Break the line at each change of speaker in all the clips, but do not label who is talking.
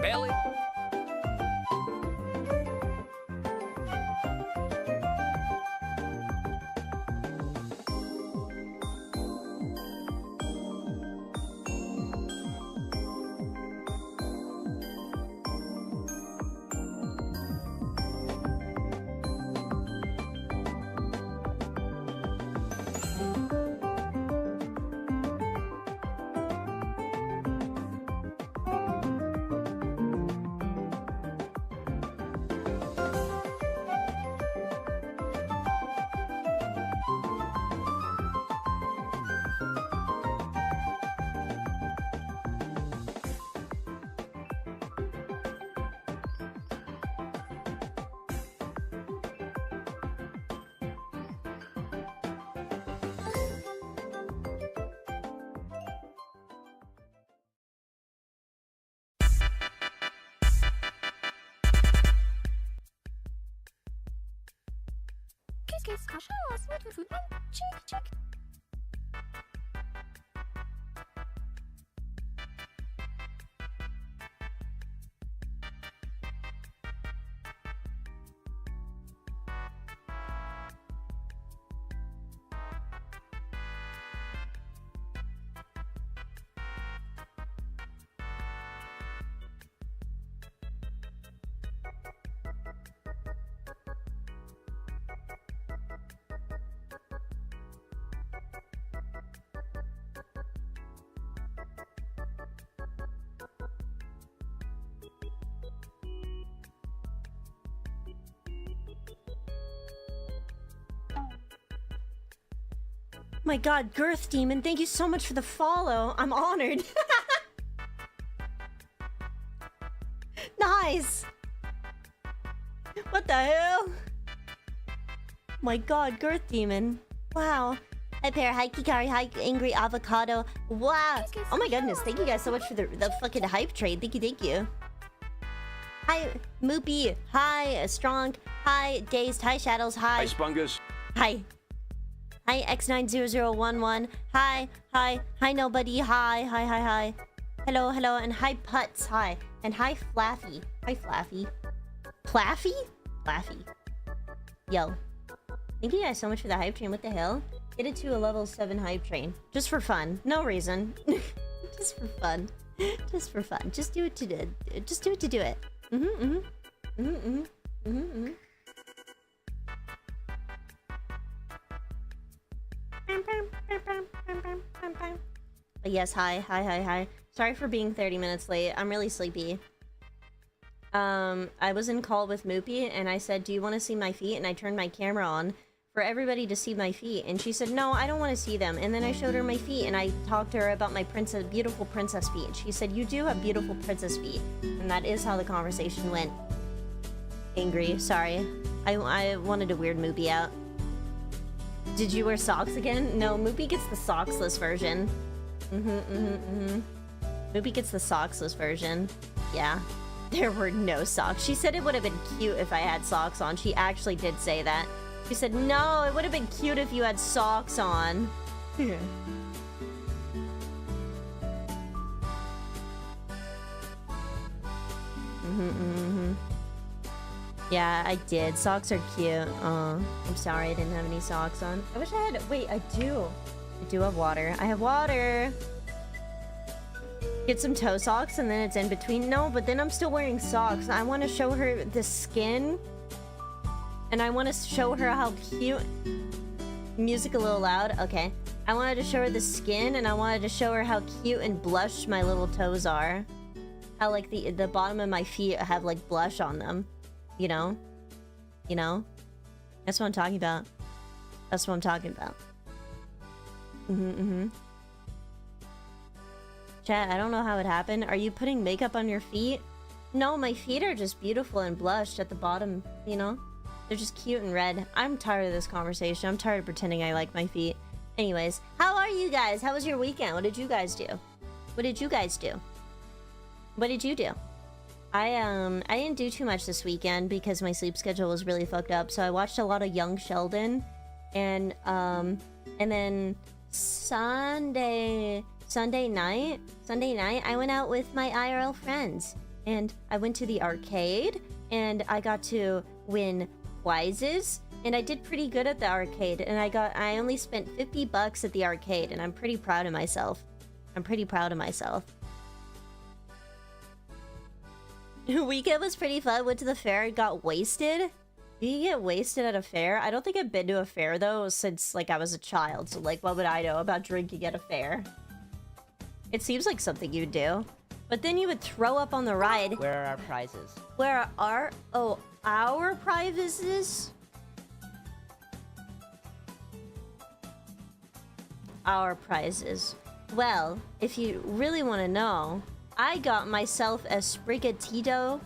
belly.
Kiss, Kasha, what food? Chick.
My god, Girth Demon, thank you so much for the follow. I'm honored. Nice. What the hell? My god, Girth Demon. Wow. Hi, Pear. Hi, Kikari. Hi, Angry Avocado. Wow. Oh my goodness. Thank you guys so much for the fucking hype trade. Thank you. Hi, Moopy. Hi, Strong. Hi, Dazed. Hi, Shadows. Hi.
Hi, Spungus.
Hi. Hi, X90011. Hi, nobody. Hi. Hello, and hi, Putz. Hi. And hi, Flaffy. Hi, Flaffy. Flaffy? Flaffy. Yo. Thank you guys so much for the hype train. What the hell? Get it to a level 7 hype train. Just for fun. No reason. Just for fun. Just for fun. Just do it to do it. Just do it to do it. But yes, hi. Sorry for being 30 minutes late. I'm really sleepy. I was in call with Moopy and I said, do you want to see my feet? And I turned my camera on for everybody to see my feet. And she said, no, I don't want to see them. And then I showed her my feet and I talked to her about my beautiful princess feet. And she said, you do have beautiful princess feet. And that is how the conversation went. Angry, sorry. I wanted to weird Moopy out. Did you wear socks again? No, Moopy gets the socksless version. Moopy gets the socksless version. Yeah. There were no socks. She said it would have been cute if I had socks on. She actually did say that. She said, no, it would have been cute if you had socks on. Yeah. Yeah, I did. Socks are cute. I'm sorry I didn't have any socks on. I wish I had... Wait, I do. I do have water. I have water. Get some toe socks and then it's in between. No, but then I'm still wearing socks. I want to show her the skin. And I want to show her how cute... Music a little loud? Okay. I wanted to show her the skin and I wanted to show her how cute and blushed my little toes are. How, like, the bottom of my feet have, like, blush on them. You know? You know? That's what I'm talking about. That's what I'm talking about. Chat, I don't know how it happened. Are you putting makeup on your feet? No, my feet are just beautiful and blushed at the bottom, you know? They're just cute and red. I'm tired of this conversation. I'm tired of pretending I like my feet. Anyways, how are you guys? How was your weekend? What did you guys do? What did you guys do? What did you do? I didn't do too much this weekend because my sleep schedule was really fucked up. So I watched a lot of Young Sheldon, and then Sunday night I went out with my IRL friends. and I went to the arcade, and I got to win prizes, and I did pretty good at the arcade, and I only spent 50 bucks at the arcade, and I'm pretty proud of myself. I'm pretty proud of myself. Weekend was pretty fun. Went to the fair and got wasted. Do you get wasted at a fair? I don't think I've been to a fair though since like I was a child. So like, what would I know about drinking at a fair? It seems like something you'd do. But then you would throw up on the ride.
Where are our prizes?
Where are our prizes? Our prizes. Well, if you really want to know, I got myself a Sprigatito.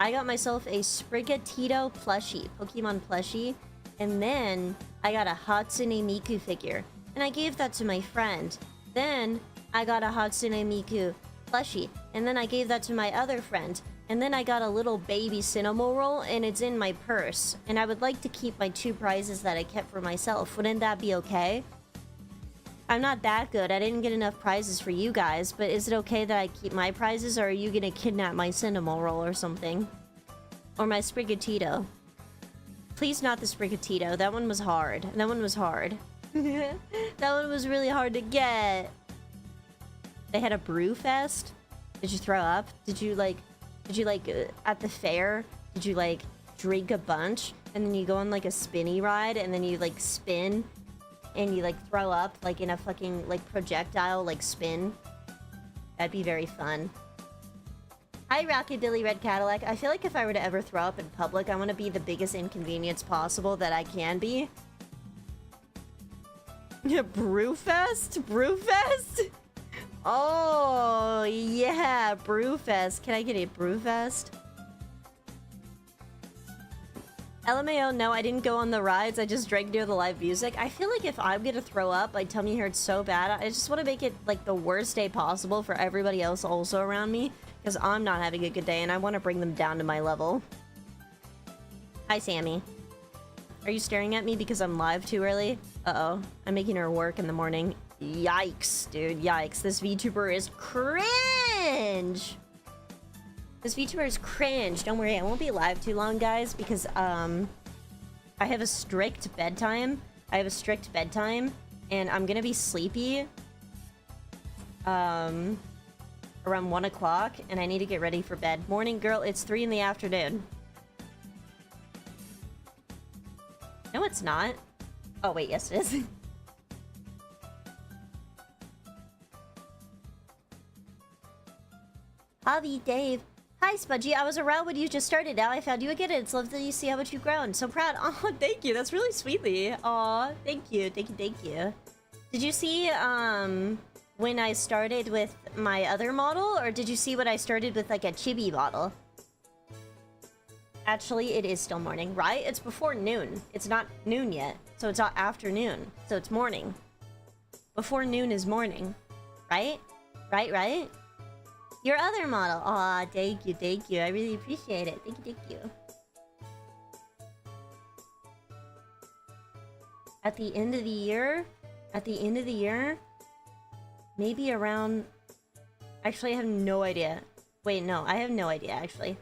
I got myself a Sprigatito plushie, Pokemon plushie, and then I got a Hatsune Miku figure, and I gave that to my friend. Then I got a Hatsune Miku plushie, and then I gave that to my other friend. And then I got a little baby Cinnamoroll, and it's in my purse. And I would like to keep my 2 prizes that I kept for myself. Wouldn't that be okay? I'm not that good. I didn't get enough prizes for you guys, but is it okay that I keep my prizes, or are you gonna kidnap my Cinnamoroll or something? Or my Sprigatito? Please not the Sprigatito. That one was hard. That one was hard. That one was really hard to get. They had a brew fest? Did you throw up? Did you like at the fair, did you like drink a bunch and then you go on like a spinny ride and then you like spin and you like throw up like in a fucking like projectile like spin? That'd be very fun. Hi Rockabilly Red Cadillac. I feel like if I were to ever throw up in public, I want to be the biggest inconvenience possible that I can be. Brewfest? Brewfest? Oh, yeah, Brewfest. Can I get a Brewfest? LMAO, no, I didn't go on the rides. I just drank near the live music. I feel like if I'm gonna throw up, my tummy hurts so bad. I just want to make it, like, the worst day possible for everybody else also around me. Because I'm not having a good day, and I want to bring them down to my level. Hi, Sammy. Are you staring at me because I'm live too early? Uh-oh. I'm making her work in the morning. Yikes, dude. Yikes. This VTuber is cringe! This VTuber is cringe. Don't worry, I won't be live too long, guys, because, I have a strict bedtime. And I'm gonna be sleepy, around 1 o'clock, and I need to get ready for bed. Morning, girl, it's 3 in the afternoon. No, it's not. Oh, wait, yes, it is. Hobby Dave. Hi, Spudgy. I was around when you just started. Now I found you again. It's lovely to see how much you've grown. So proud. Oh, thank you. That's really sweetly. Aw, thank you. Thank you, thank you. Did you see, when I started with my other model? Or did you see when I started with, like, a chibi model? Actually, it is still morning, right? It's before noon. It's not noon yet. So it's not afternoon. So it's morning. Before noon is morning. Right? Right? Your other model. Aw, thank you, thank you. I really appreciate it. Thank you, thank you. At the end of the year? At the end of the year? Maybe around... Actually, I have no idea. Wait, no. I have no idea, actually.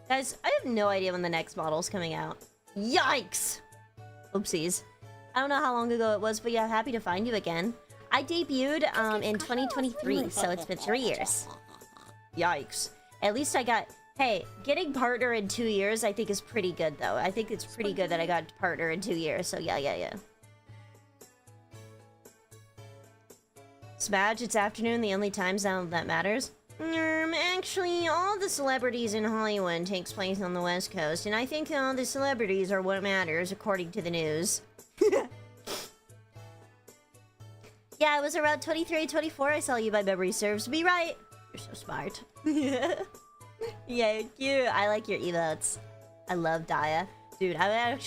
Guys, I have no idea when the next model's coming out. Yikes! Oopsies. I don't know how long ago it was, but yeah, happy to find you again. I debuted in 2023, so it's been 3 years. Yikes. At least I got... Hey, getting partner in 2 years I think is pretty good, though. I think it's pretty good that I got partner in 2 years, so yeah. Smadge, it's afternoon, the only time zone that matters. Actually, all the celebrities in Hollywood takes place on the West Coast, and I think all the celebrities are what matters, according to the news. Yeah, it was around 23, 24 I saw you, my memory serves me right. You're so smart. Yeah, cute. I like your emotes. I love Daya. Dude, I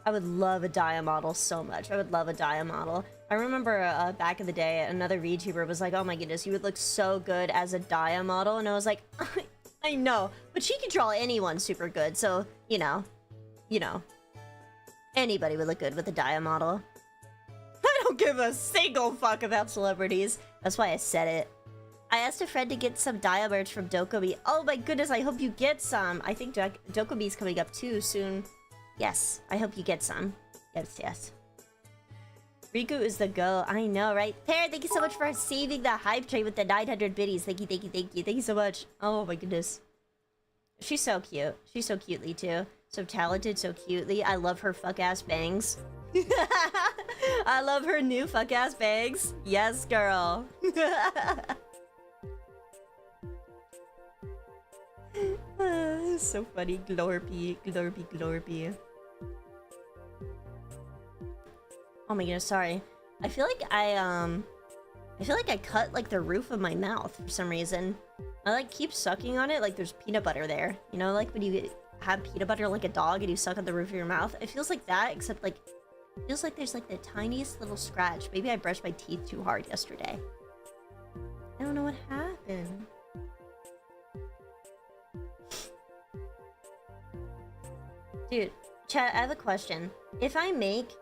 would love a Daya model so much. I would love a Daya model. I remember back in the day, another VTuber was like, oh my goodness, you would look so good as a Daya model. And I was like, I know, but she can draw anyone super good. So, you know, anybody would look good with a Daya model. I don't give a single fuck about celebrities. That's why I said it. I asked a friend to get some dial merch from Dokkaebi. Oh my goodness, I hope you get some. I think Dokkaebi's coming up too soon. Yes, I hope you get some. Yes, yes. Riku is the go. I know, right? Pear, thank you so much for saving the hype train with the 900 biddies. Thank you, thank you, thank you. Thank you so much. Oh my goodness. She's so cute. She's so cutely too. So talented, so cutely. I love her fuck-ass bangs. I love her new fuck-ass bangs. Yes, girl. So funny. Glorpy, glorpy, glorpy. Oh my goodness, sorry. I feel like I cut like the roof of my mouth for some reason. I like keep sucking on it like there's peanut butter there. You know, like when you have peanut butter like a dog and you suck on the roof of your mouth? It feels like that, except like it feels like there's like the tiniest little scratch. Maybe I brushed my teeth too hard yesterday. I don't know what happened. Dude, chat, I have a question. If I make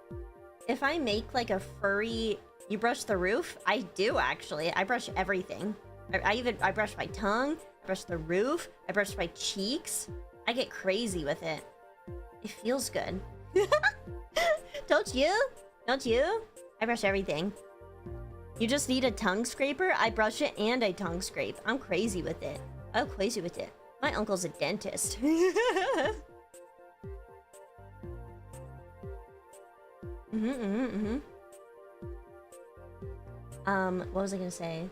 like a furry... You brush the roof? I do, actually. I brush everything. I brush my tongue, I brush the roof, I brush my cheeks. I get crazy with it. It feels good. Don't you? Don't you? I brush everything. You just need a tongue scraper? I brush it and I tongue scrape. I'm crazy with it. I'm crazy with it. My uncle's a dentist. What was I gonna say?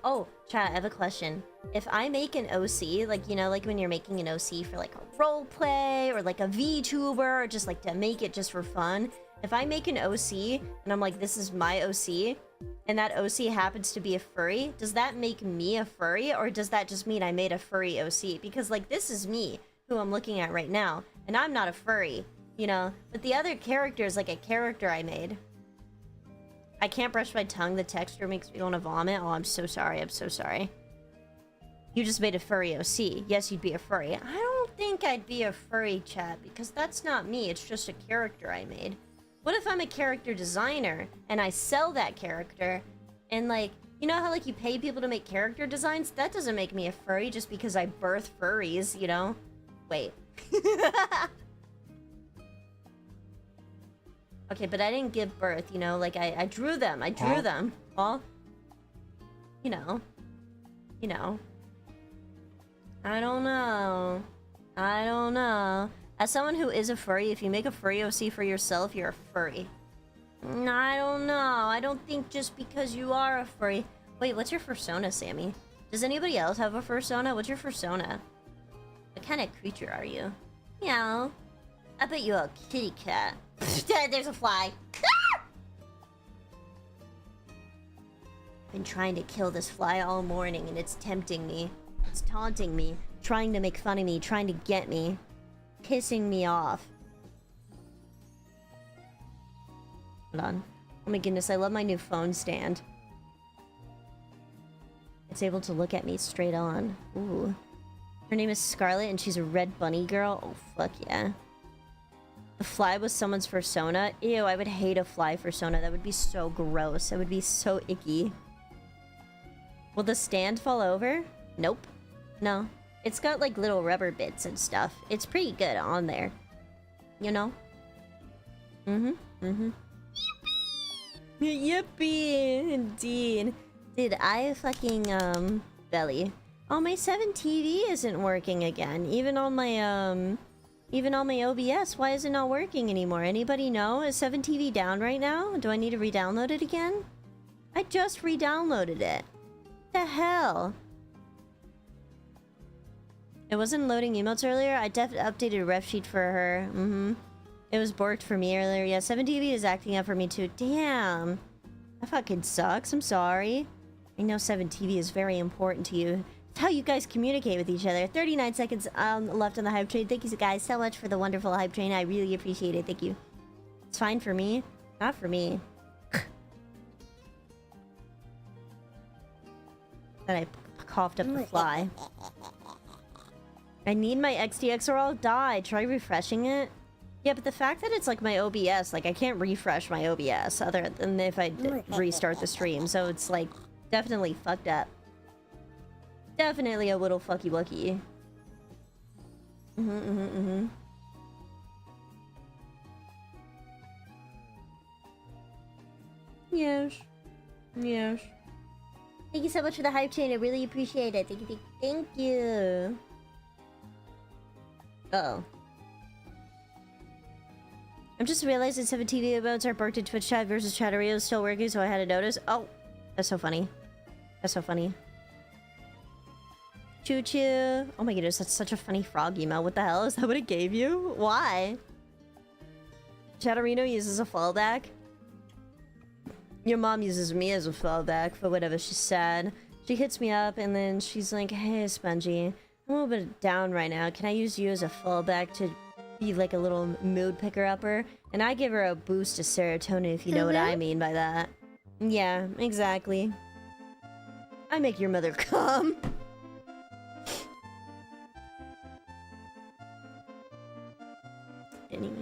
Oh, chat, I have a question. If I make an OC, like, you know, like when you're making an OC for like a roleplay or like a VTuber or just like to make it just for fun. If I make an OC and I'm like, this is my OC, and that OC happens to be a furry, does that make me a furry or does that just mean I made a furry OC? Because like, this is me, who I'm looking at right now, and I'm not a furry, you know? But the other character is like a character I made. I can't brush my tongue. The texture makes me want to vomit. Oh, I'm so sorry. I'm so sorry. You just made a furry OC. Yes, you'd be a furry. I don't think I'd be a furry, chat, because that's not me. It's just a character I made. What if I'm a character designer and I sell that character and like, you know how like you pay people to make character designs? That doesn't make me a furry just because I birth furries, you know? Wait. Okay, but I didn't give birth, you know? Like, I drew them. I drew them. Well, you know. You know. I don't know. I don't know. As someone who is a furry, if you make a furry OC for yourself, you're a furry. I don't know. I don't think just because you are a furry... Wait, what's your fursona, Sammy? Does anybody else have a fursona? What's your fursona? What kind of creature are you? Meow. I bet you're a kitty cat. There's a fly. Ah! Been trying to kill this fly all morning and it's tempting me. It's taunting me, trying to make fun of me, trying to get me, pissing me off. Hold on. Oh my goodness, I love my new phone stand. It's able to look at me straight on. Ooh. Her name is Scarlet and she's a red bunny girl. Oh, fuck yeah. The fly was someone's fursona? Ew, I would hate a fly fursona. That would be so gross. That would be so icky. Will the stand fall over? Nope. No. It's got like little rubber bits and stuff. It's pretty good on there. You know? Yippee! Indeed. Dude, I fucking, belly. Oh, my 7 TV isn't working again. Even on my OBS. Why is it not working anymore? Anybody know? Is 7 TV down right now? Do I need to re-download it again? I just re-downloaded it. What the hell? It wasn't loading emotes earlier? I updated a ref sheet for her. It was borked for me earlier. Yeah, 7 TV is acting up for me too. Damn. That fucking sucks. I'm sorry. I know 7 TV is very important to you. It's how you guys communicate with each other. 39 seconds left on the hype train. Thank you guys so much for the wonderful hype train. I really appreciate it. Thank you. It's fine for me. Not for me. Then I coughed up the fly. I need my XDX or I'll die. Try refreshing it. Yeah, but the fact that it's like my OBS, like I can't refresh my OBS other than if I restart the stream. So it's like definitely fucked up. Definitely a little fucky wucky. Yes. Yes. Thank you so much for the hype chain. I really appreciate it. Thank you. Thank you. Uh-oh. I'm just realizing 7 TV emotes are barked in Twitch chat versus Chatterio is still working, so I had to notice. Oh, that's so funny. That's so funny. Choo choo. Oh my goodness, that's such a funny frog email. What the hell? Is that what it gave you? Why? Chatterino uses a fallback. Your mom uses me as a fallback for whatever she said. She hits me up and then she's like, hey, Spongy, I'm a little bit down right now. Can I use you as a fallback to be like a little mood picker-upper? And I give her a boost of serotonin, if you know what I mean by that. Yeah, exactly. I make your mother come. Anyway.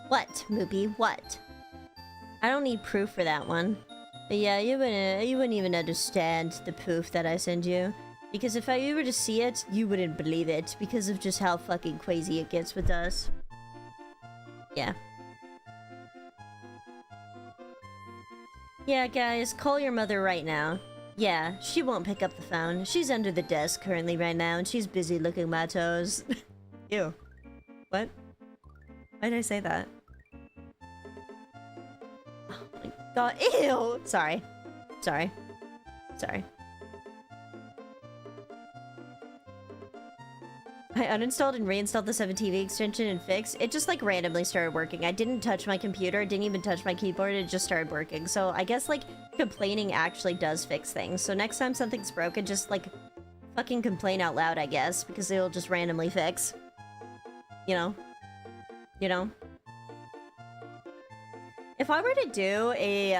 What, Moopy? What? I don't need proof for that one. But yeah, you wouldn't even understand the proof that I send you. Because if you were to see it, you wouldn't believe it. Because of just how fucking crazy it gets with us. Yeah. Yeah, guys, call your mother right now. Yeah, she won't pick up the phone. She's under the desk currently right now, and she's busy licking my toes. Ew. What? Why did I say that? Oh my god. Ew! Sorry. Sorry. Sorry. I uninstalled and reinstalled the 7TV extension and fixed. It just like randomly started working. I didn't touch my computer, didn't even touch my keyboard, it just started working. So I guess like complaining actually does fix things. So next time something's broken, just like fucking complain out loud, I guess, because it'll just randomly fix. You know? You know? If I were to do a,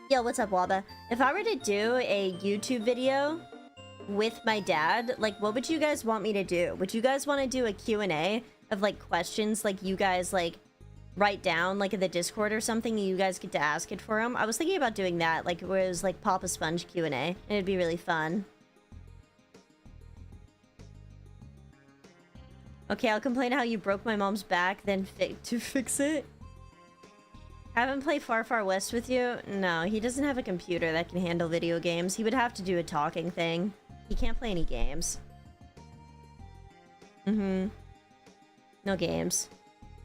Yo, what's up, Waba? If I were to do a YouTube video with my dad, like, what would you guys want me to do? Would you guys want to do a Q&A of, like, questions, like, you guys, like, write down, like, in the Discord or something, and you guys get to ask it for him? I was thinking about doing that, like, where it was, like, Papa Sponge Q&A, and it'd be really fun. Okay, I'll complain how you broke my mom's back, then to fix it. Haven't played Far Far West with you? No, he doesn't have a computer that can handle video games. He would have to do a talking thing. He can't play any games. No games.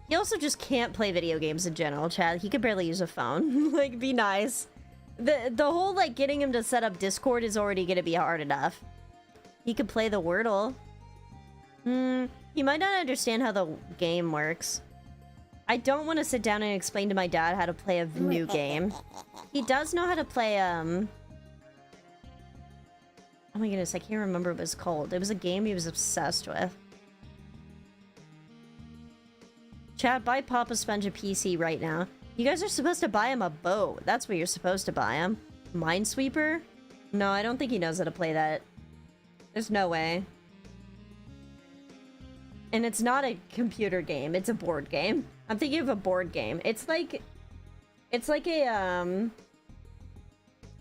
He also just can't play video games in general, Chad. He could barely use a phone. Like, be nice. The whole, like, getting him to set up Discord is already gonna be hard enough. He could play the Wordle. He might not understand how the game works. I don't want to sit down and explain to my dad how to play a new game. He does know how to play, Oh my goodness, I can't remember what it was called. It was a game he was obsessed with. Chat, buy Papa Sponge a PC right now. You guys are supposed to buy him a boat. That's what you're supposed to buy him. Minesweeper? No, I don't think he knows how to play that. There's no way. And it's not a computer game, it's a board game. I'm thinking of a board game. It's like a,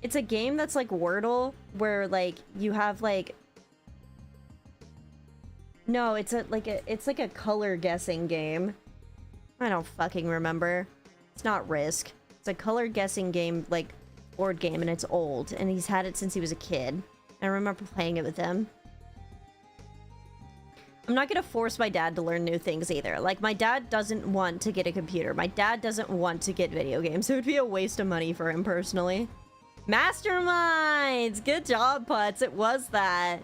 it's a game that's like Wordle, where like you have like... No, it's like a color guessing game. I don't fucking remember. It's not Risk. It's a color guessing game, like board game, and it's old. And he's had it since he was a kid. I remember playing it with him. I'm not gonna force my dad to learn new things either. Like, my dad doesn't want to get a computer. My dad doesn't want to get video games. It would be a waste of money for him personally. Masterminds! Good job, Putz. It was that.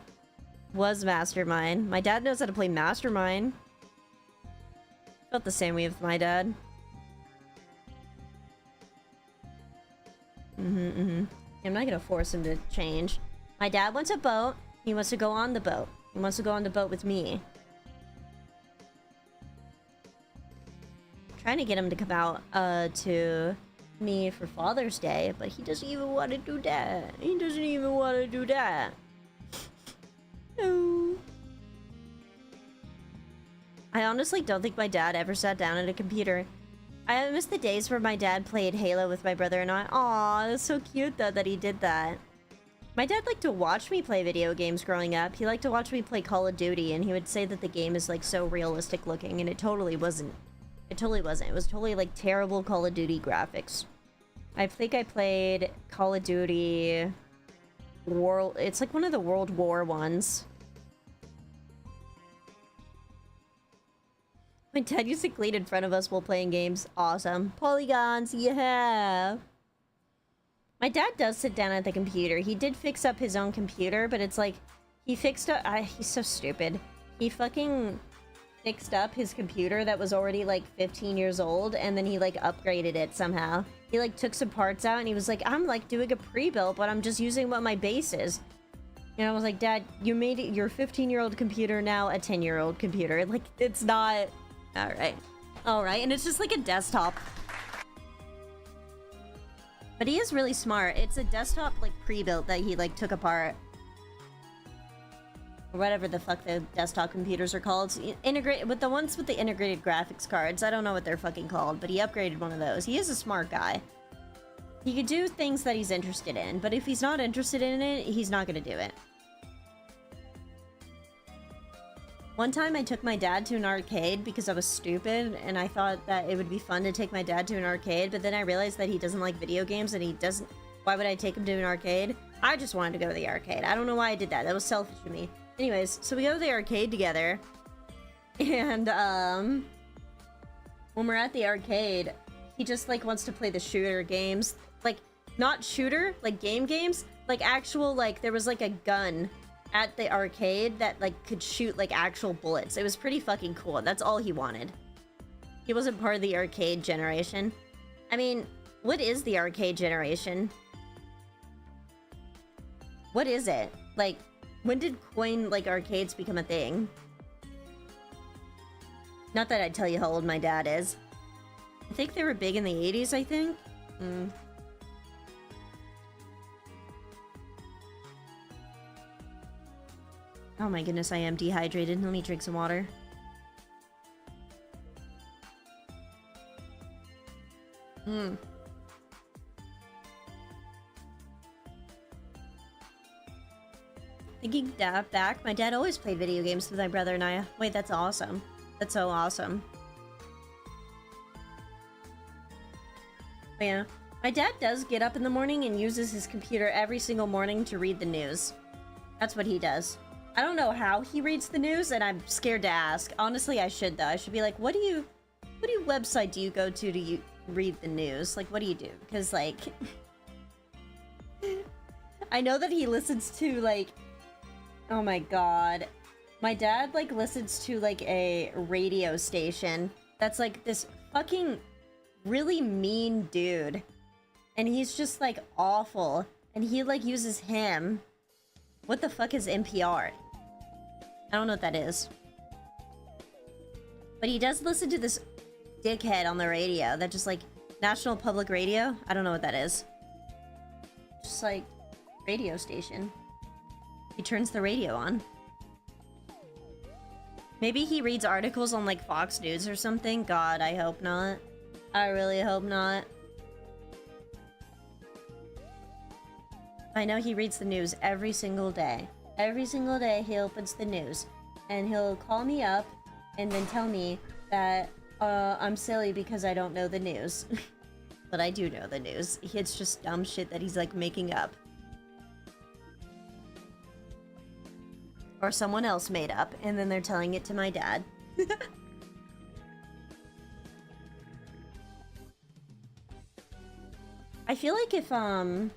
Was Mastermind. My dad knows how to play Mastermind. Felt the same way with my dad. I'm not gonna force him to change. My dad wants a boat. He wants to go on the boat. He wants to go on the boat with me. Trying to get him to come out to me for Father's Day, but he doesn't even want to do that. He doesn't even want to do that. No. I honestly don't think my dad ever sat down at a computer. I miss the days where my dad played Halo with my brother and I. Aw, that's so cute though that he did that. My dad liked to watch me play video games growing up. He liked to watch me play Call of Duty, and he would say that the game is like so realistic looking, and it totally wasn't. It totally wasn't. It was totally like terrible Call of Duty graphics. I think I played Call of Duty World. It's like one of the World War ones. My dad used to clean in front of us while playing games. Awesome. Polygons, yeah. My dad does sit down at the computer. He did fix up his own computer, but it's like, he fixed up, he's so stupid. He fucking fixed up his computer that was already like 15 years old, and then he like upgraded it somehow. He like took some parts out and he was like, I'm like doing a pre-built, but I'm just using what my base is. And I was like, Dad, you made it your 15-year-old computer now a 10-year-old computer. Like, it's not... Alright. Alright, and it's just like a desktop. But he is really smart. It's a desktop, like, pre-built that he, like, took apart. Or whatever the fuck the desktop computers are called. Integrate with the ones with the integrated graphics cards. I don't know what they're fucking called, but he upgraded one of those. He is a smart guy. He could do things that he's interested in, but if he's not interested in it, he's not gonna do it. One time I took my dad to an arcade because I was stupid, and I thought that it would be fun to take my dad to an arcade, but then I realized that he doesn't like video games, and he doesn't... Why would I take him to an arcade? I just wanted to go to the arcade. I don't know why I did that. That was selfish of me. Anyways, so we go to the arcade together, and, when we're at the arcade, he just, like, wants to play the shooter games. Like, not shooter, like, games. Like, actual, like, there was, like, a gun at the arcade that, like, could shoot, like, actual bullets. It was pretty fucking cool. That's all he wanted. He wasn't part of the arcade generation. I mean, what is the arcade generation? What is it? Like, when did coin, like, arcades become a thing? Not that I'd tell you how old my dad is. I think they were big in the 80s, I think. Oh my goodness, I am dehydrated. Let me drink some water. Thinking back, my dad always played video games with my brother and I. Wait, that's awesome. That's so awesome. But yeah, my dad does get up in the morning and uses his computer every single morning to read the news. That's what he does. I don't know how he reads the news, and I'm scared to ask. Honestly, I should, though. I should be like, what website do you go to read the news? Like, what do you do? Because, like... I know that he listens to, like... Oh my god. My dad, like, listens to, like, a radio station that's, like, this fucking really mean dude. And he's just, like, awful. And he, like, uses him. What the fuck is NPR? I don't know what that is. But he does listen to this dickhead on the radio that just, like, National Public Radio? I don't know what that is. Just, like, radio station. He turns the radio on. Maybe he reads articles on, like, Fox News or something? God, I hope not. I really hope not. I know he reads the news every single day. Every single day he opens the news. And he'll call me up and then tell me that I'm silly because I don't know the news. But I do know the news. It's just dumb shit that he's, like, making up. Or someone else made up, and then they're telling it to my dad. I feel like if one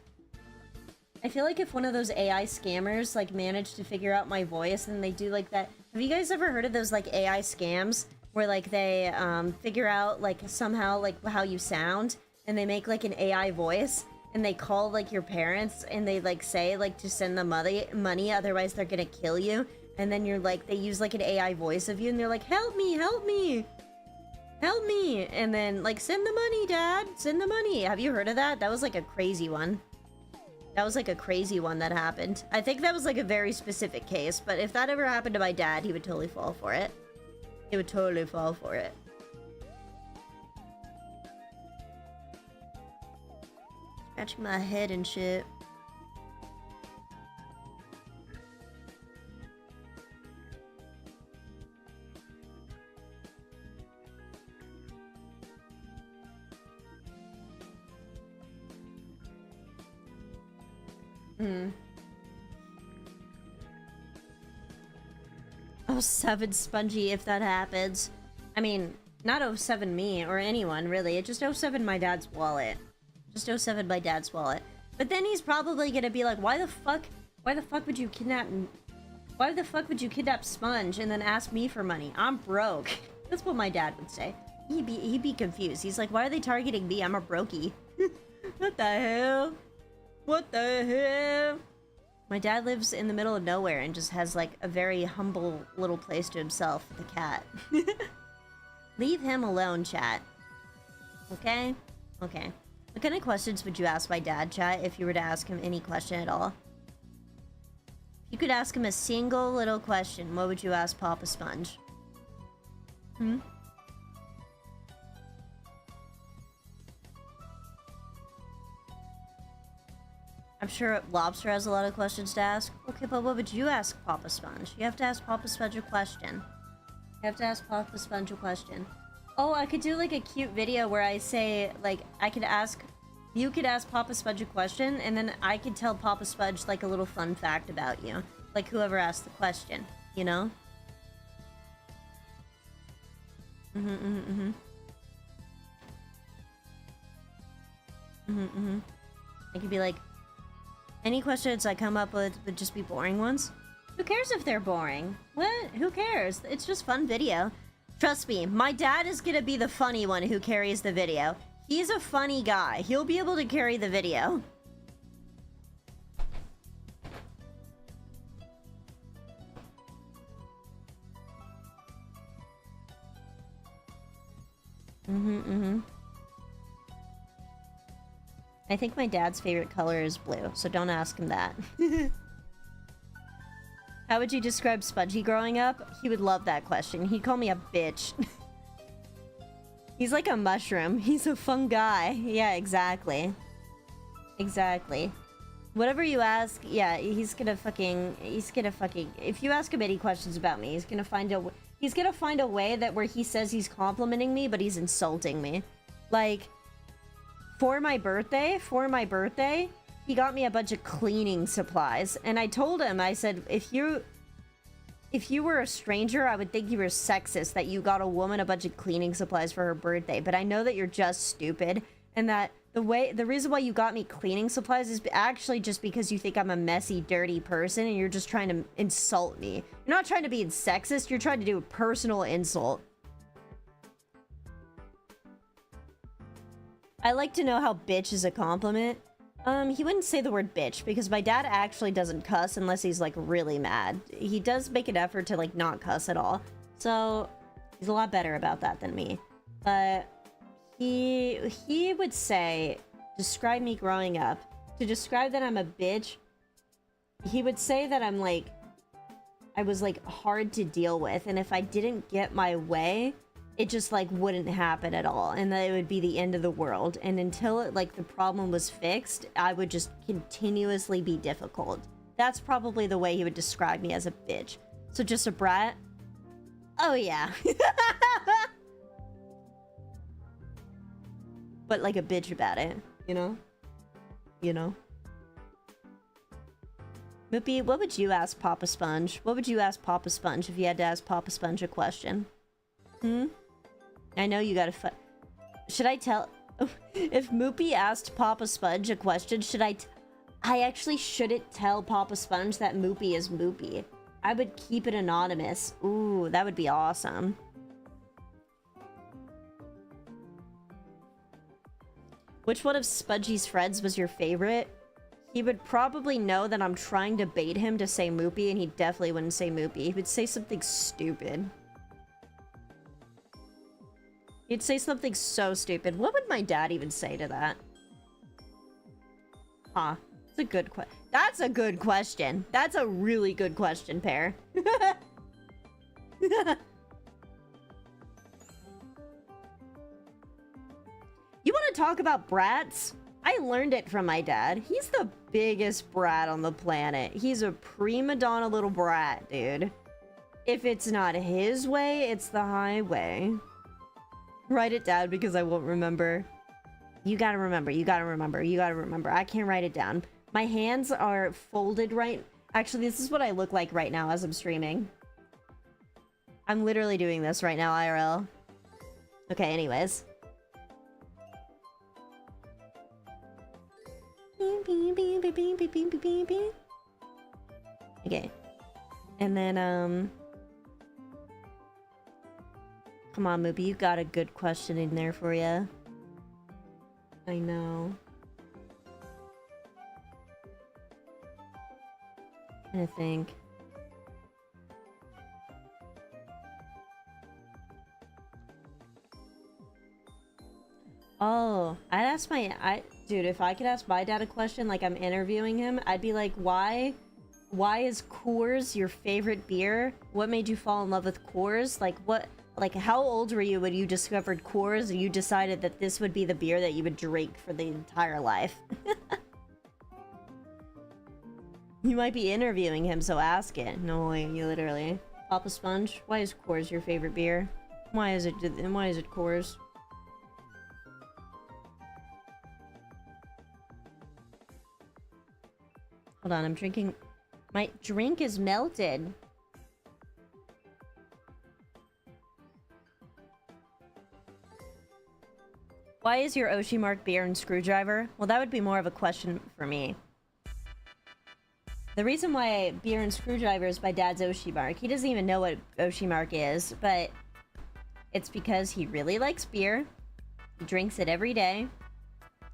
of those AI scammers, like, managed to figure out my voice and they do, like, that... Have you guys ever heard of those, like, AI scams? Where, like, they, figure out, like, somehow, like, how you sound, and they make, like, an AI voice, and they call, like, your parents, and they, like, say, like, to send them money, otherwise they're gonna kill you. And then you're, like, they use, like, an AI voice of you, and they're like, help me, help me! Help me! And then, like, send the money, Dad! Send the money! Have you heard of that? That was, like, a crazy one. That was, like, a crazy one that happened. I think that was, like, a very specific case, but if that ever happened to my dad, he would totally fall for it. He would totally fall for it. scratching my head and shit. Oh, 7 Spongy if that happens. I mean, not 07 me or anyone, really. It just 07 my dad's wallet. Just 07 my dad's wallet. But then he's probably gonna be like, why the fuck would you kidnap... Why the fuck would you kidnap Sponge and then ask me for money? I'm broke. That's what my dad would say. He'd be confused. He's like, why are they targeting me? I'm a brokey. What the hell? What the hell? My dad lives in the middle of nowhere and just has like a very humble little place to himself with a cat. Leave him alone, chat. Okay? Okay. What kind of questions would you ask my dad, chat, if you were to ask him any question at all? If you could ask him a single little question, what would you ask Papa Sponge? Hmm? I'm sure Lobster has a lot of questions to ask. Okay, but what would you ask Papa Sponge? You have to ask Papa Sponge a question. You have to ask Papa Sponge a question. Oh, I could do like a cute video where I say, like, you could ask Papa Sponge a question, and then I could tell Papa Sponge like a little fun fact about you. Like whoever asked the question, you know? I could be like, any questions I come up with would just be boring ones? Who cares if they're boring? What? Who cares? It's just fun video. Trust me, my dad is gonna be the funny one who carries the video. He's a funny guy. He'll be able to carry the video. I think my dad's favorite color is blue, so don't ask him that. How would you describe Spongy growing up? He would love that question. He'd call me a bitch. He's like a mushroom. He's a fun guy. Yeah, exactly. Exactly. Whatever you ask, yeah, he's gonna fucking... If you ask him any questions about me, he's gonna find a way that where he says he's complimenting me, but he's insulting me. Like, for my birthday, he got me a bunch of cleaning supplies, and I told him, I said, if you were a stranger, I would think you were sexist that you got a woman a bunch of cleaning supplies for her birthday, but I know that you're just stupid, and that the reason why you got me cleaning supplies is actually just because you think I'm a messy, dirty person, and you're just trying to insult me. You're not trying to be sexist, you're trying to do a personal insult. I like to know how bitch is a compliment. He wouldn't say the word bitch, because my dad actually doesn't cuss unless he's, like, really mad. He does make an effort to, like, not cuss at all. So, he's a lot better about that than me. But he would say, describe me growing up. To describe that I'm a bitch, he would say that I'm, like, I was, like, hard to deal with, and if I didn't get my way, it just, like, wouldn't happen at all, and that it would be the end of the world. And until, it, like, the problem was fixed, I would just continuously be difficult. That's probably the way he would describe me, as a bitch. So just a brat? Oh, yeah. But, like, a bitch about it, you know? You know? Moopy, what would you ask Papa Sponge? What would you ask Papa Sponge if you had to ask Papa Sponge a question? Hmm? I know you gotta should I tell... If Moopy asked Papa Sponge a question, should I actually shouldn't tell Papa Sponge that Moopy is Moopy. I would keep it anonymous. Ooh, that would be awesome. Which one of Spongy's friends was your favorite? He would probably know that I'm trying to bait him to say Moopy, and he definitely wouldn't say Moopy. He would say something stupid. He'd say something so stupid. What would my dad even say to that? Huh. That's a good question. That's a good question. That's a really good question, Pear. You want to talk about brats? I learned it from my dad. He's the biggest brat on the planet. He's a prima donna little brat, dude. If it's not his way, it's the highway. Write it down because I won't remember. You gotta remember, you gotta remember, you gotta remember. I can't write it down. My hands are folded right... Actually, this is what I look like right now as I'm streaming. I'm literally doing this right now, IRL. Okay, anyways. Okay. And then, come on, Moopy, you got a good question in there for you. I know. I think. Oh, I'd ask dude, if I could ask my dad a question like I'm interviewing him, I'd be like, why is Coors your favorite beer? What made you fall in love with Coors? Like how old were you when you discovered Coors and you decided that this would be the beer that you would drink for the entire life? You might be interviewing him, so ask it. No way, you literally. Papa Sponge, why is Coors your favorite beer? Why is it Coors? Hold on, I'm drinking... My drink is melted. Why is your Oshimark beer and screwdriver? Well, that would be more of a question for me. The reason why beer and screwdriver is by Dad's Oshimark, he doesn't even know what Oshimark is, but it's because he really likes beer. He drinks it every day.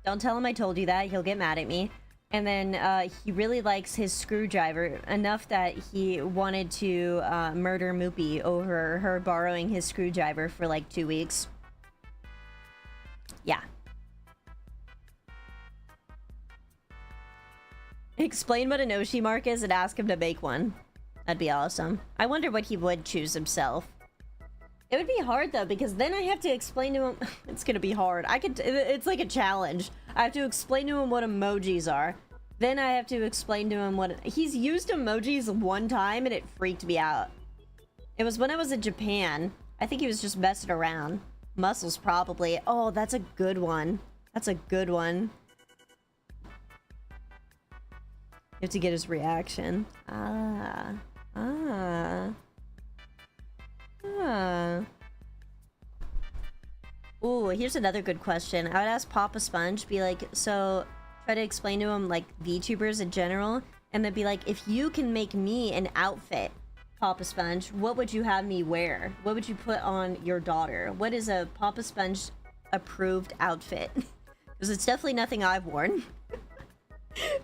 Don't tell him I told you that, he'll get mad at me. And then he really likes his screwdriver enough that he wanted to murder Moopy over her borrowing his screwdriver for like 2 weeks. Yeah. Explain what an Oshimark is and ask him to make one. That'd be awesome. I wonder what he would choose himself. It would be hard though, because then I have to explain to him... It's gonna be hard. It's like a challenge. I have to explain to him what emojis are. Then I have to explain to him what... He's used emojis one time and it freaked me out. It was when I was in Japan. I think he was just messing around. Muscles, probably. Oh, that's a good one. That's a good one. You have to get his reaction. Ah. Ooh, here's another good question. I would ask Papa Sponge, be like, so try to explain to him like VTubers in general, and then be like, if you can make me an outfit, Papa Sponge, what would you have me wear? What would you put on your daughter? What is a Papa Sponge approved outfit? Because it's definitely nothing I've worn.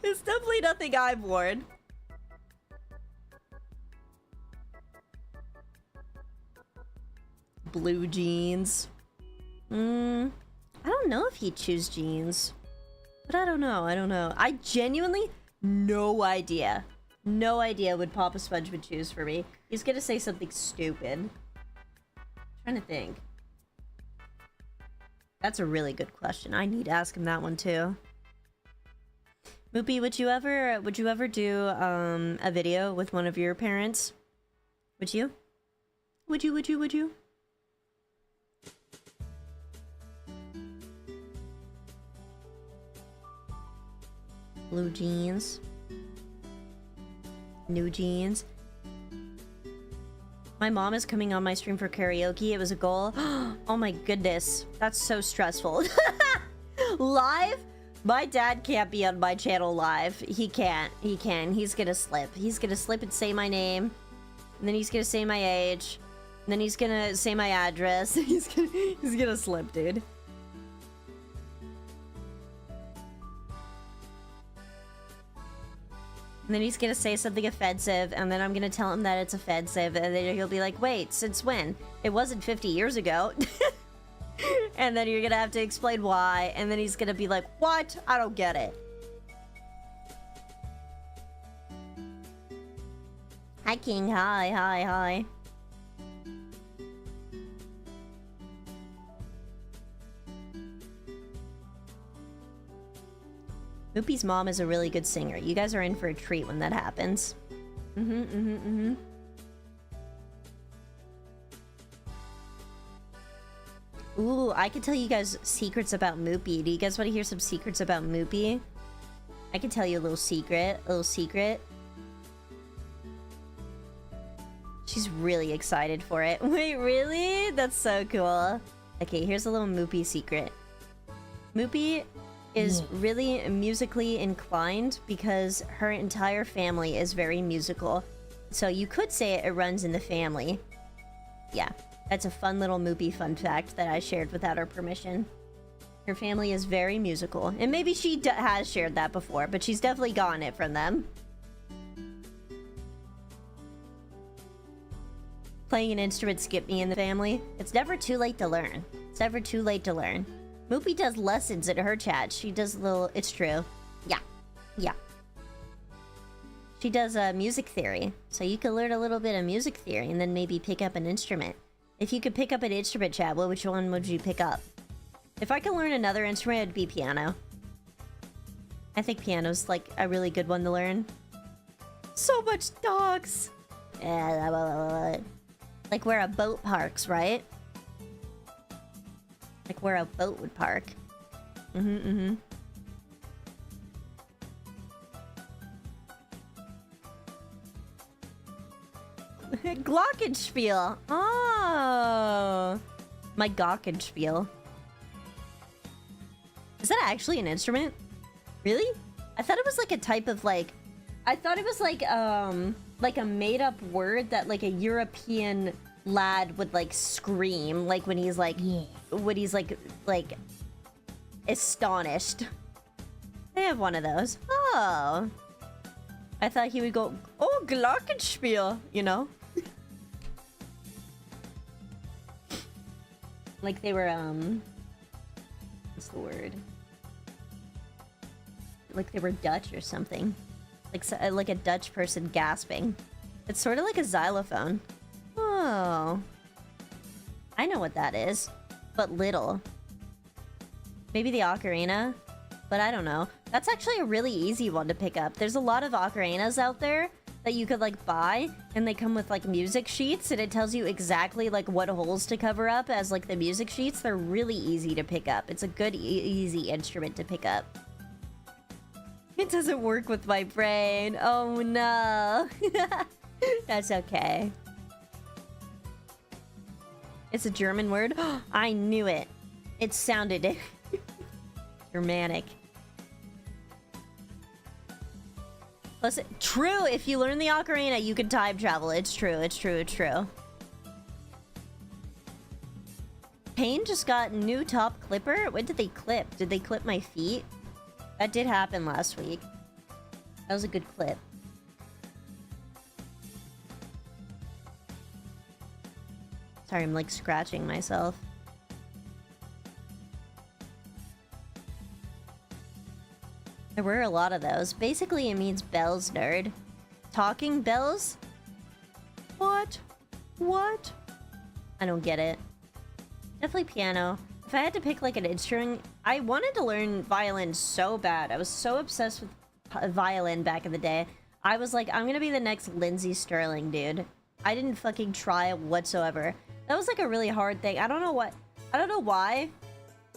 It's definitely nothing I've worn. Blue jeans. I don't know if he'd choose jeans. But I don't know, I genuinely, no idea. No idea what Papa Sponge would choose for me. He's gonna say something stupid. I'm trying to think. That's a really good question. I need to ask him that one too. Moopy, would you ever do a video with one of your parents? Would you? Would you? Blue jeans. New jeans. My mom is coming on my stream for karaoke. It was a goal. Oh my goodness. That's so stressful. Live? My dad can't be on my channel live. He can't. He can. He's gonna slip. He's gonna slip and say my name. And then he's gonna say my age. And then he's gonna say my address. He's gonna slip, dude. And then he's gonna say something offensive, and then I'm gonna tell him that it's offensive, and then he'll be like, wait, since when? It wasn't 50 years ago. And then you're gonna have to explain why, and then he's gonna be like, what? I don't get it. Hi, King. Hi. Moopy's mom is a really good singer. You guys are in for a treat when that happens. Ooh, I could tell you guys secrets about Moopy. Do you guys want to hear some secrets about Moopy? I can tell you a little secret. She's really excited for it. Wait, really? That's so cool. Okay, here's a little Moopy secret. Moopy is really musically inclined because her entire family is very musical. So you could say it runs in the family. Yeah, that's a fun little Moopy fun fact that I shared without her permission. Her family is very musical. And maybe she has shared that before, but she's definitely gotten it from them. Playing an instrument skipped me in the family. It's never too late to learn. It's never too late to learn. Moopy does lessons in her chat. She does little... It's true. Yeah. She does music theory. So you can learn a little bit of music theory and then maybe pick up an instrument. If you could pick up an instrument, chat, which one would you pick up? If I could learn another instrument, it'd be piano. I think piano's like a really good one to learn. So much dogs! Like where a boat parks, right? Like where a boat would park. Glockenspiel! Oh! My Glockenspiel. Is that actually an instrument? Really? I thought it was like a type of like... I thought it was like a made-up word that like a European lad would like scream like when he's like when he's like astonished. They have one of those. Oh, I thought he would go, oh, Glockenspiel, you know. Like they were what's the word, like they were Dutch or something. Like a Dutch person gasping. It's sort of like a xylophone. Oh. I know what that is. But little. Maybe the ocarina? But I don't know. That's actually a really easy one to pick up. There's a lot of ocarinas out there that you could like buy. And they come with like music sheets. And it tells you exactly like what holes to cover up as like the music sheets. They're really easy to pick up. It's a good easy instrument to pick up. It doesn't work with my brain. Oh no. That's okay. It's a German word. I knew it. It sounded Germanic. Plus, true, if you learn the ocarina, you can time travel. It's true, it's true, it's true. Pain just got new top clipper? When did they clip? Did they clip my feet? That did happen last week. That was a good clip. Sorry, I'm like scratching myself. There were a lot of those. Basically, it means bells, nerd. Talking bells? What? What? I don't get it. Definitely piano. If I had to pick like an instrument, I wanted to learn violin so bad. I was so obsessed with violin back in the day. I was like, I'm gonna be the next Lindsey Sterling, dude. I didn't fucking try whatsoever. That was like a really hard thing. I don't know why,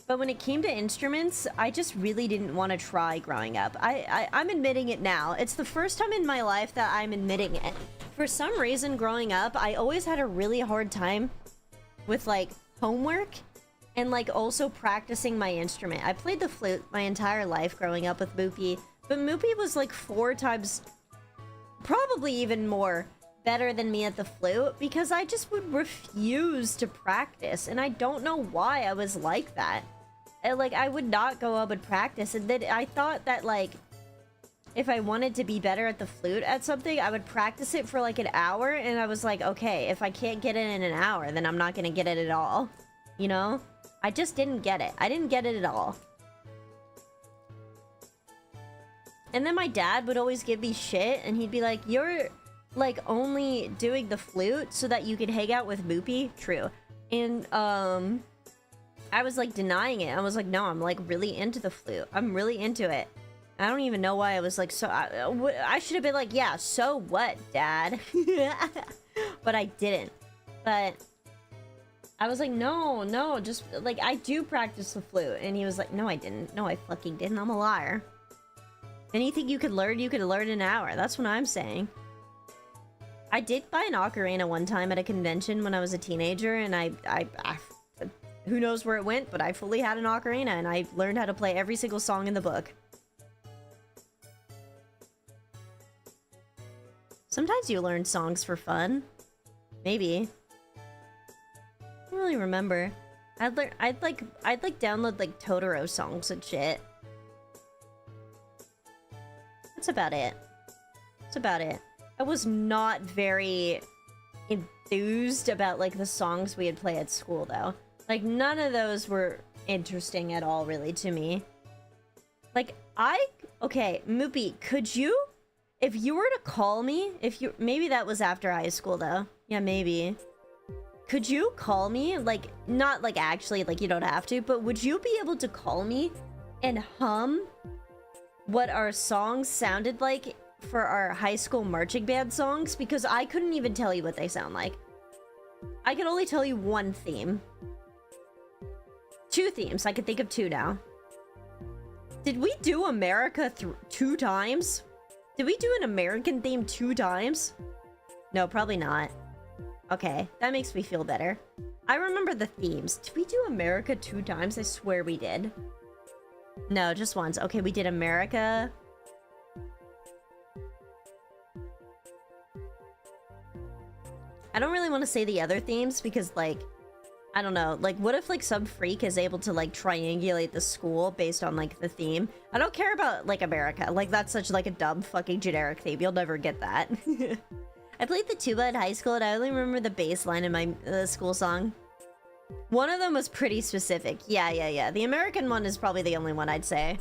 but when it came to instruments, I just really didn't want to try growing up. I'm admitting it now. It's the first time in my life that I'm admitting it. For some reason, growing up, I always had a really hard time with like homework and like also practicing my instrument. I played the flute my entire life growing up with Moopy, but Moopy was like 4 times, probably even more, better than me at the flute because I just would refuse to practice, and I don't know why I was like that. Like, I would not go up and practice, and then I thought that like if I wanted to be better at the flute at something, I would practice it for like an hour, and I was like, okay, if I can't get it in an hour, then I'm not gonna get it at all, you know? I just didn't get it. I didn't get it at all. And then my dad would always give me shit, and he'd be like, you're like only doing the flute so that you could hang out with Moopy. True. And I was like denying it. I was like, no, I'm like really into the flute. I'm really into it. I don't even know why I was like, so I should have been like, yeah, so what, Dad? But I didn't. But I was like, no, just like, I do practice the flute. And he was like, no, I didn't. No, I fucking didn't. I'm a liar. Anything you could learn in an hour. That's what I'm saying. I did buy an ocarina one time at a convention when I was a teenager, and I who knows where it went, but I fully had an ocarina, and I learned how to play every single song in the book. Sometimes you learn songs for fun. Maybe. I don't really remember. I'd download like Totoro songs and shit. That's about it. That's about it. I was not very enthused about like the songs we'd play at school though. Like none of those were interesting at all really to me. Like okay, Moopy, could you, if you were to call me, maybe that was after high school though. Yeah, maybe. Could you call me? Like, not like actually, like you don't have to, but would you be able to call me and hum what our songs sounded like for our high school marching band songs? Because I couldn't even tell you what they sound like. I could only tell you one theme. Two themes. I can think of two now. Did we do America 2 times? Did we do an American theme 2 times? No, probably not. Okay, that makes me feel better. I remember the themes. Did we do America 2 times? I swear we did. No, just once. Okay, we did America. I don't really want to say the other themes because, like, I don't know. Like, what if, like, some freak is able to, like, triangulate the school based on, like, the theme? I don't care about, like, America. Like, that's such, like, a dumb fucking generic theme. You'll never get that. I played the tuba in high school, and I only remember the bass line in my school song. One of them was pretty specific. Yeah. The American one is probably the only one I'd say.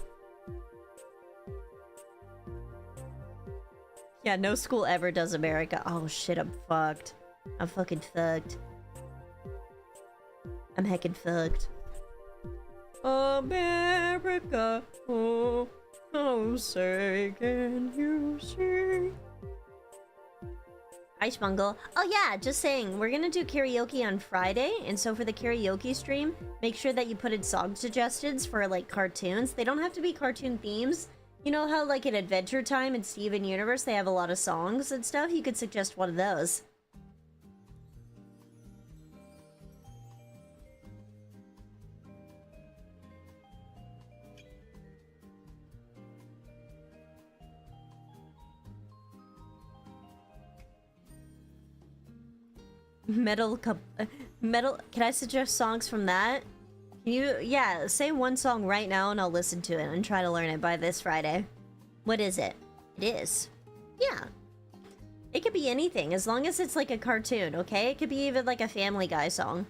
Yeah, no school ever does America. Oh, shit, I'm fucked. I'm fucking fucked. I'm heckin' fucked. America, oh, say can you see? Ice Bungle. Oh yeah, just saying, we're gonna do karaoke on Friday, and so for the karaoke stream, make sure that you put in song suggestions for, like, cartoons. They don't have to be cartoon themes. You know how, like, in Adventure Time and Steven Universe, they have a lot of songs and stuff? You could suggest one of those. Metal, can I suggest songs from that? Can you, yeah, say one song right now and I'll listen to it and try to learn it by this Friday. What is it? It is. Yeah. It could be anything, as long as it's like a cartoon, okay? It could be even like a Family Guy song.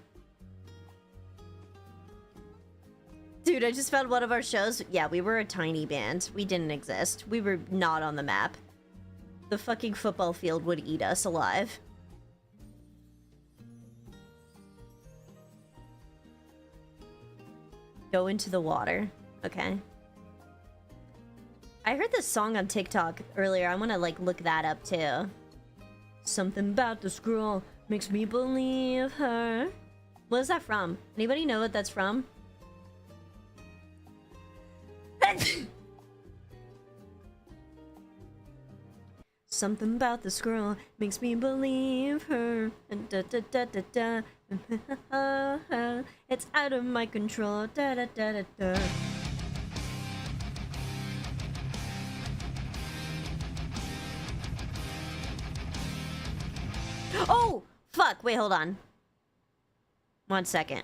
Dude, I just found one of our shows. Yeah, we were a tiny band. We didn't exist. We were not on the map. The fucking football field would eat us alive. Go into the water. Okay. I heard this song on TikTok earlier. I want to, like, look that up, too. Something about this girl makes me believe her. What is that from? Anybody know what that's from? Something about this girl makes me believe her. Da, da, da, da, da. It's out of my control. Da, da, da, da, da. Oh! Fuck! Wait, hold on. 1 second.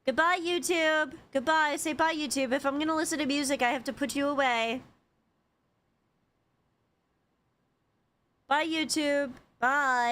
Goodbye, YouTube! Goodbye. Say bye, YouTube. If I'm gonna listen to music, I have to put you away. Bye, YouTube. Bye.